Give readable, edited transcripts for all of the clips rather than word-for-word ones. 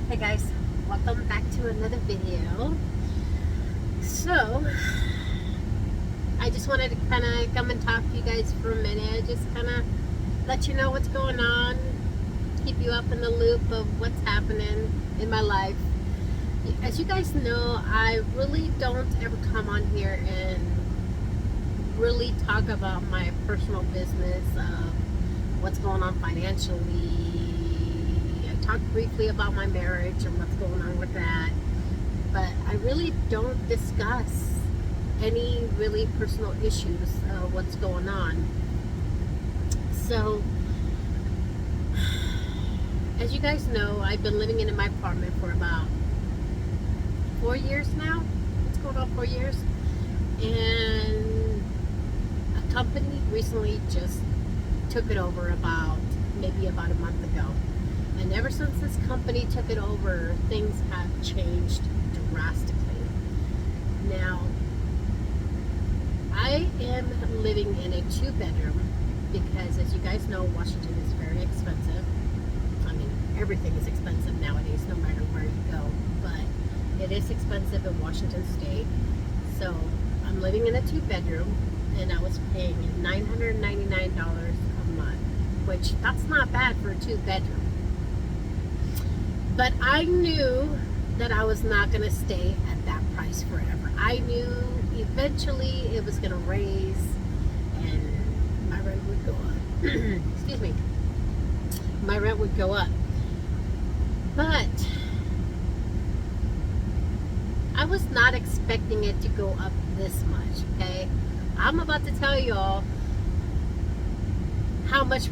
Hey guys, welcome back to another video. So, I just wanted to kind of come and talk to you guys for a minute, just kind of let you know what's going on, keep you up in the loop of what's happening in my life. As you guys know, I really don't ever come on here and really talk about my personal business of what's going on financially. Talk briefly about my marriage and what's going on with that, but I really don't discuss any really personal issues of what's going on. So, as you guys know, I've been living in my apartment for about 4 years now. It's going on 4 years, and a company recently just took it over maybe about a month ago. And ever since this company took it over, things have changed drastically. Now, I am living in a 2-bedroom because, as you guys know, Washington is very expensive. I mean, everything is expensive nowadays, no matter where you go. But it is expensive in Washington State. So I'm living in a 2-bedroom, and I was paying $999 a month, which that's not bad for a 2-bedroom. But I knew that I was not going to stay at that price forever. I knew eventually it was going to raise and my rent would go up. Excuse me. My rent would go up. But I was not expecting it to go up this much, okay? I'm about to tell y'all how much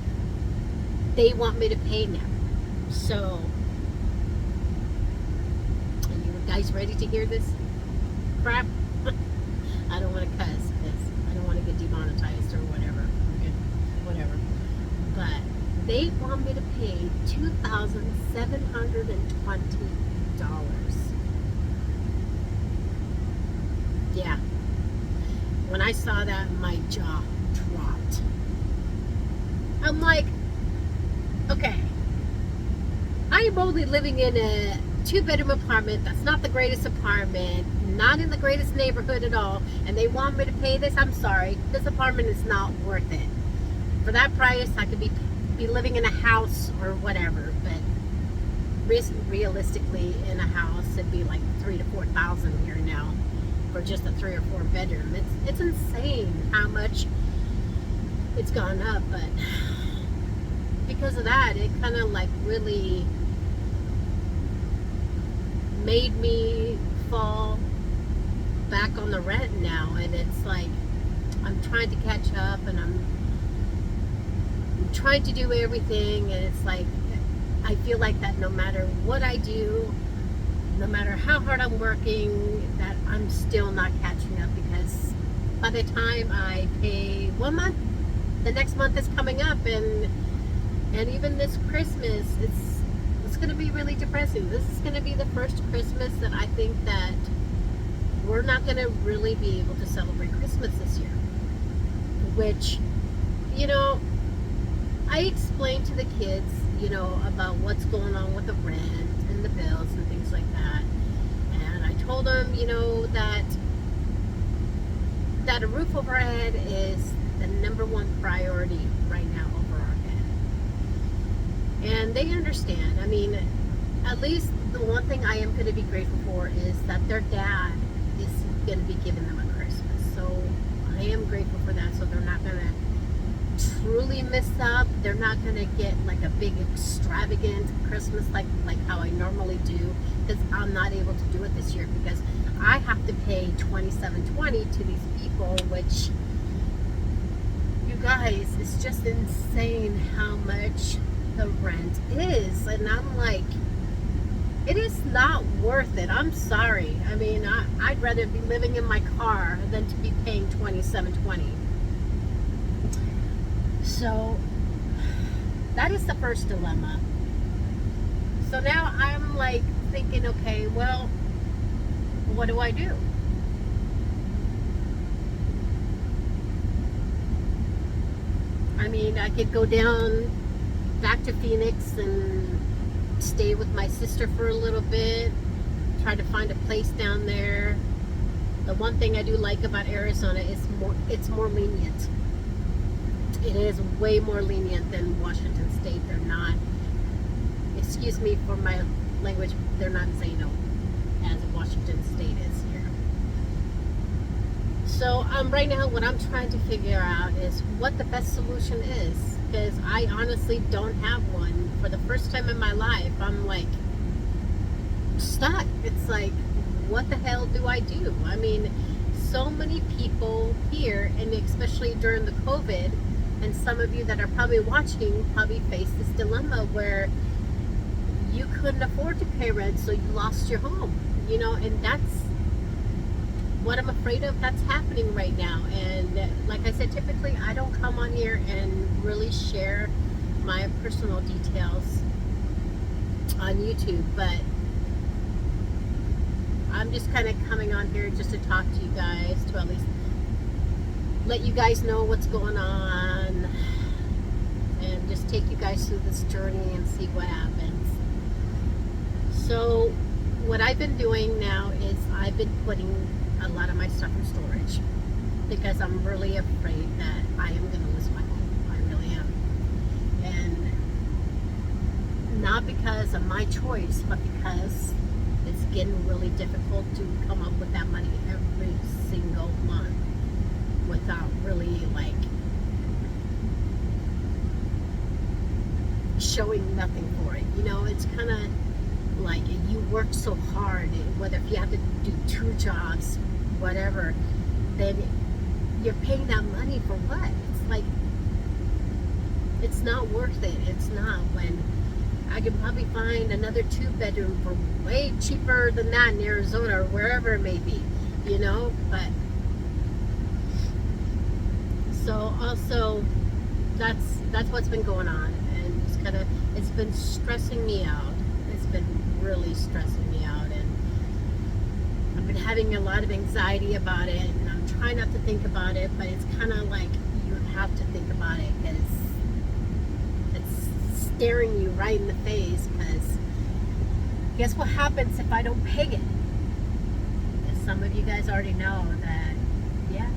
they want me to pay now. So, guys ready to hear this crap? I don't want to cuss because I don't want to get demonetized or whatever. Okay, whatever. But they want me to pay $2,720. Yeah. When I saw that, my jaw dropped. I'm like, okay, I am only living in a 2-bedroom apartment that's not the greatest apartment, not in the greatest neighborhood at all, and they want me to pay this. I'm sorry, this apartment is not worth it. For that price, I could be living in a house or whatever, but realistically, in a house, it'd be like $3,000 to $4,000 here now for just a 3 or 4 bedroom. It's insane how much it's gone up, but because of that, it kind of like really made me fall back on the rent now, and it's like I'm trying to catch up, and I'm trying to do everything, and it's like I feel like that no matter what I do, no matter how hard I'm working, that I'm still not catching up, because by the time I pay 1 month, the next month is coming up, and even this Christmas, it's going to be really depressing. This is going to be the first Christmas that I think that we're not going to really be able to celebrate Christmas this year. Which, you know, I explained to the kids, you know, about what's going on with the rent and the bills and things like that. And I told them, you know, that a roof over our head is the #1 priority right now over our head. And they understand. I mean, at least the one thing I am going to be grateful for is that their dad is going to be giving them a Christmas. So I am grateful for that. So they're not going to truly miss up. They're not going to get like a big extravagant Christmas like how I normally do, because I'm not able to do it this year because I have to pay $27.20 to these people, which, you guys, it's just insane how much the rent is. And I'm like, it is not worth it. I'm sorry. I mean, I'd rather be living in my car than to be paying $27.20. So that is the first dilemma. So now I'm like thinking, okay, well, what do I do? I mean, I could go down back to Phoenix and stay with my sister for a little bit, try to find a place down there. The one thing I do like about Arizona is it's more lenient. It is way more lenient than Washington State. They're not, excuse me for my language, they're not Zano as Washington State is here. So right now what I'm trying to figure out is what the best solution is, because I honestly don't have one. For the first time in my life, I'm like stuck. It's like, what the hell do I do? I mean, so many people here, and especially during the COVID, and some of you that are probably watching probably face this dilemma where you couldn't afford to pay rent, so you lost your home, you know, and that's what I'm afraid of. That's happening right now. And like I said, typically I don't come on here and really share my personal details on YouTube, but I'm just kind of coming on here just to talk to you guys, to at least let you guys know what's going on, and just take you guys through this journey and see what happens. So what I've been doing now is I've been putting a lot of my stuff in storage because I'm really afraid that I am going to lose my home. I really am. And not because of my choice, but because it's getting really difficult to come up with that money every single month without really like showing nothing for it. You know, it's kind of like you work so hard, whether if you have to do 2 jobs, whatever, then you're paying that money for what? It's like, it's not worth it. It's not, when I could probably find another 2-bedroom for way cheaper than that in Arizona or wherever it may be, you know. But so also that's what's been going on, and it's kind of, it's been stressing me out. It's been really stressing me out, and I've been having a lot of anxiety about it, and I'm trying not to think about it, but it's kind of like you have to think about it because it's staring you right in the face. Because guess what happens if I don't pay it? As some of you guys already know that, yeah,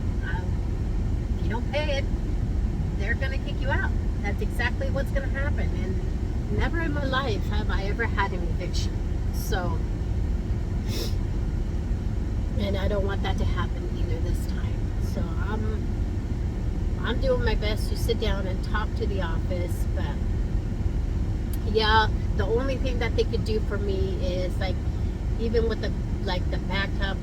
if you don't pay it, they're going to kick you out. That's exactly what's going to happen. And never in my life have I ever had an eviction. So, and I don't want that to happen either this time. So I'm doing my best to sit down and talk to the office, but yeah, the only thing that they could do for me is like, even with the backup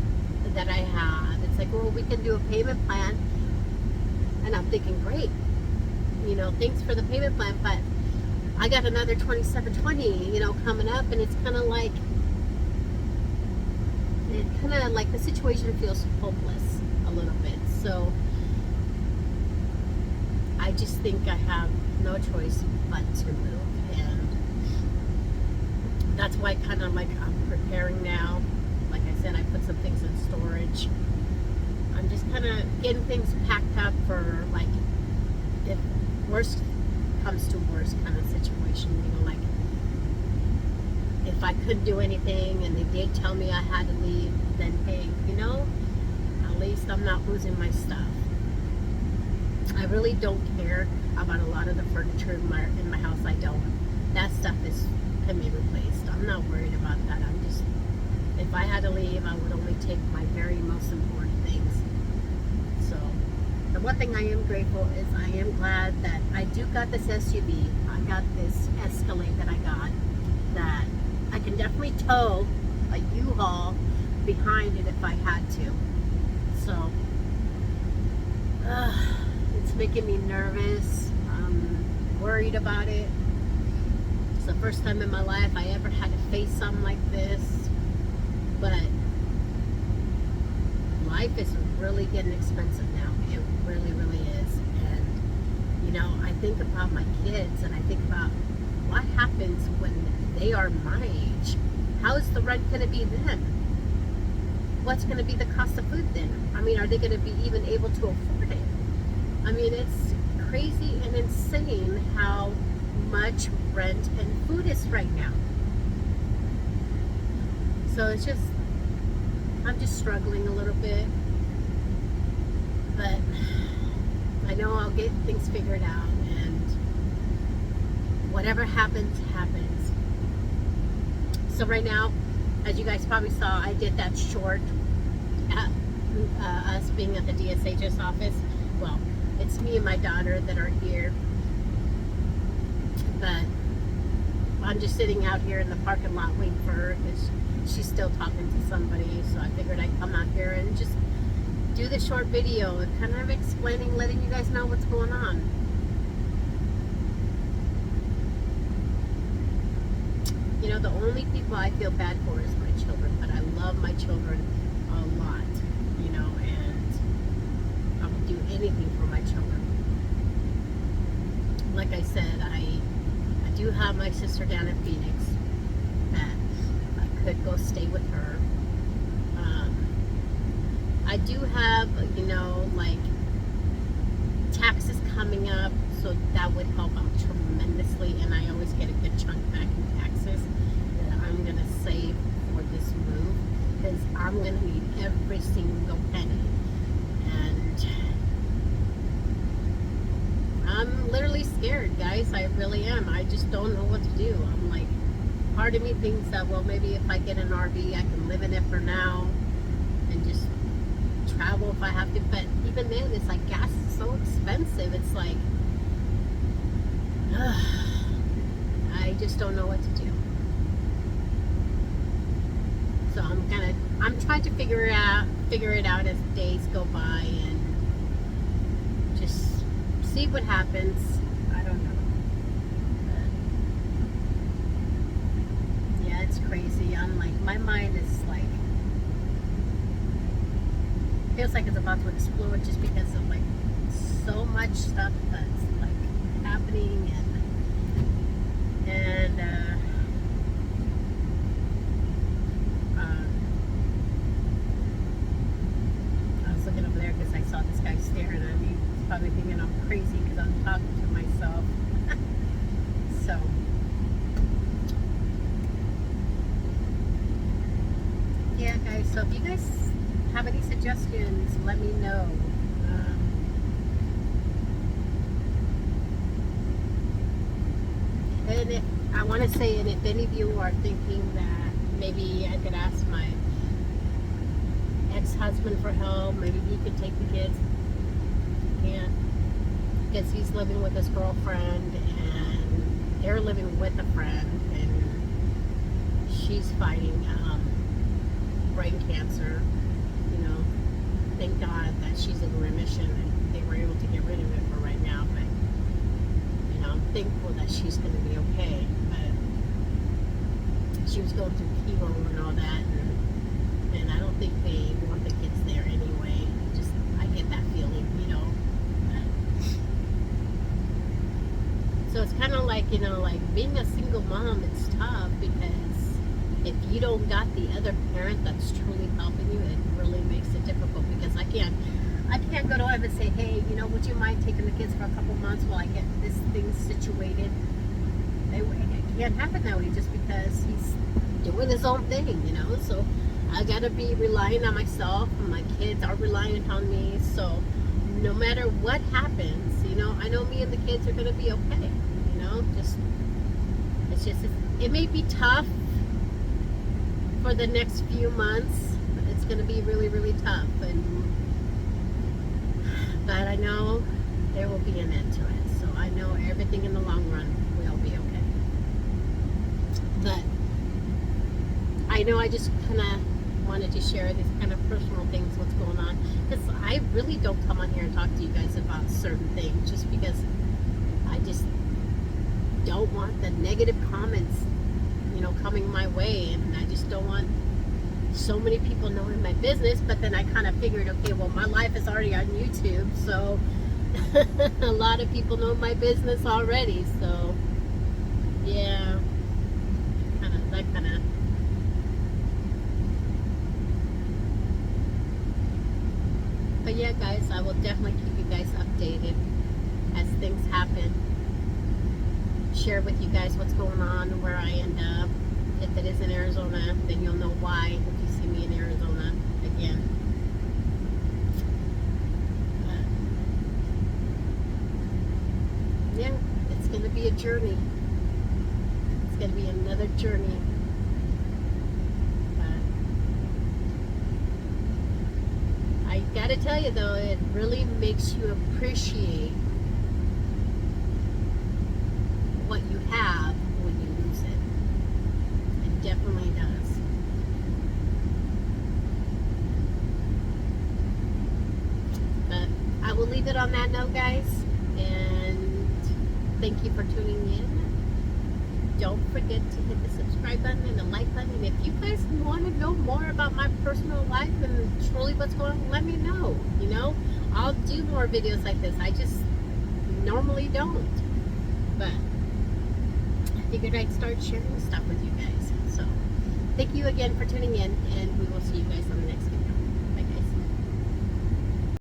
that I have, it's like, well, we can do a payment plan. And I'm thinking, great, you know, thanks for the payment plan, but I got another 2720, you know, coming up, and it's kind of like the situation feels hopeless a little bit. So I just think I have no choice but to move, and that's why kind of like I'm preparing now. Like I said, I put some things in storage. I'm just kind of getting things packed up for, like, if worst comes to worst kind of situation, you know, like if I couldn't do anything and they did tell me I had to leave, then hey, you know, at least I'm not losing my stuff. I really don't care about a lot of the furniture in my house. I don't. That stuff can be replaced. I'm not worried about that. I'm just, if I had to leave, I would only take my very most important things. So the one thing I am grateful is I am glad that I do got this SUV. I got this Escalade that I got that I can definitely tow a U-Haul behind it if I had to. So it's making me nervous. I'm worried about it. It's the first time in my life I ever had to face something like this. But life is really getting expensive now. It really, really is. And, you know, I think about my kids, and I think about what happens when they are my age. How is the rent going to be then? What's going to be the cost of food then? I mean, are they going to be even able to afford it? I mean, it's crazy and insane how much rent and food is right now. So it's just, I'm just struggling a little bit, but I know I'll get things figured out, and whatever happens, happens. So right now, as you guys probably saw, I did that short at us being at the DSHS office. Well, it's me and my daughter that are here, but I'm just sitting out here in the parking lot waiting for her because she's still talking to somebody. So I figured I'd come out here and just do the short video and kind of explaining, letting you guys know what's going on. You know, the only people I feel bad for is my children, but I love my children a lot, you know, and I would do anything for my children. Like I said, I do have my sister down in Phoenix that I could go stay with her. I do have, you know, like taxes coming up, so that would help out tremendously, and I always get a good chunk back in taxes that I'm going to save for this move, because I'm going to need every single penny, and I'm literally scared, guys. I really am. I just don't know what to do. I'm like, part of me thinks that, well, maybe if I get an RV, I can live in it for now and just travel if I have to, but even then, it's like gas is so expensive. It's like, I just don't know what to do. So I'm trying to figure it out as days go by, and just see what happens. I don't know. But yeah, it's crazy. I'm like, my mind is like, feels like it's about to explode just because of like so much stuff that's like happening, and I was looking over there because I saw this guy staring at me. He's probably thinking I'm crazy because I'm talking to myself. So yeah, guys, so if you guys have any suggestions, let me know. And if I want to say, and if any of you are thinking that maybe I could ask my ex-husband for help, maybe he could take the kids. He can't, because he's living with his girlfriend, and they're living with a friend, and she's fighting brain cancer. You know, thank God that she's in remission and they were able to get rid of it for right now. But you know, I'm thankful that she's going to be okay. But she was going through chemo and all that, and I don't think they want the kids there anyway. Just I get that feeling, you know. So it's kind of like, you know, like being a single mom. It's tough because if you don't got the other parent that's truly helping you, it really makes it difficult, because I can't go to him and say, hey, you know, would you mind taking the kids for a couple months while I get this thing situated? It can't happen that way just because he's doing his own thing, you know. So I gotta be relying on myself, and my kids are reliant on me. So no matter what happens, you know, I know me and the kids are gonna be okay. You know, it may be tough for the next few months. It's going to be really, really tough, but I know there will be an end to it. So I know everything in the long run will be okay. But I know I just kind of wanted to share these kind of personal things, what's going on, because I really don't come on here and talk to you guys about certain things just because I just don't want the negative comments, you know, coming my way, and I just don't want so many people knowing my business. But then I kind of figured, okay, well, my life is already on YouTube, so a lot of people know my business already. So yeah, that kind of but yeah, guys, I will definitely keep you guys updated as things happen. Share with you guys what's going on, where I end up, If it is in Arizona, then you'll know why if you see me in Arizona again. But, yeah, it's going to be a journey. It's going to be another journey. But I got to tell you, though, it really makes you appreciate what you have when you lose it. It definitely does. But I will leave it on that note, guys. And thank you for tuning in. Don't forget to hit the subscribe button and the like button. And if you guys want to know more about my personal life and truly what's going on, let me know. You know, I'll do more videos like this. I just normally don't. But I figured I'd start sharing stuff with you guys. So thank you again for tuning in, and we will see you